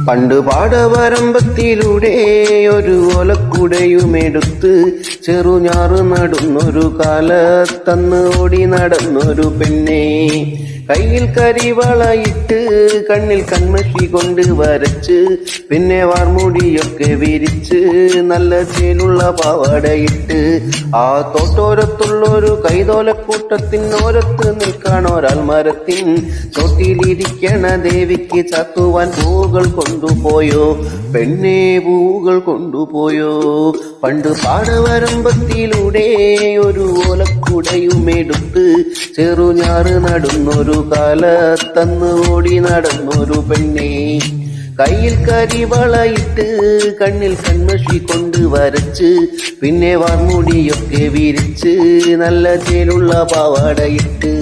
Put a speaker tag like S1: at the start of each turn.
S1: പണ്ട് പാടവരമ്പത്തിലൂടെ ഒരു ഓലക്കുടയുമെടുത്ത് ചെറുഞാറ് നടുന്നൊരു കാലത്തന്ന് ഓടി നടന്നൊരു പെണ്ണെ. കയ്യിൽ കരിവളയിട്ട് കണ്ണിൽ കൺമഷി കൊണ്ട് വരച്ച് പിന്നെ വാർമുടിയൊക്കെ വിരിച്ച് നല്ല ചേലുള്ള പാവാടയിട്ട് ആ തോട്ടോരത്തുള്ളൊരു കൈതോലക്കൂട്ടത്തിനോരത്ത് നിൽക്കാണൊരാൾ മരത്തിൻ ചോട്ടിലിരിക്കണ ദേവിക്ക് ചാത്തുവാൻ പൂകൾ കൊണ്ടുപോയോ പെണ്ണെ, പൂകൾ കൊണ്ടുപോയോ. പണ്ട് പാടവരമ്പത്തിലൂടെ ഒരു ഓലക്കുടയുമെടുത്ത് ചെറുഞാറ് നടുന്നൊരു കാലത്തന്ന് ഓടി നടന്നൊരു പെണ്ണെ. കയ്യിൽ കരിവളയിട്ട് കണ്ണിൽ കൺമഷി കൊണ്ട് വരച്ച് പിന്നെ വാർമുടിയൊക്കെ വിരിച്ച് നല്ല ചേലുള്ള പാവാടയിട്ട്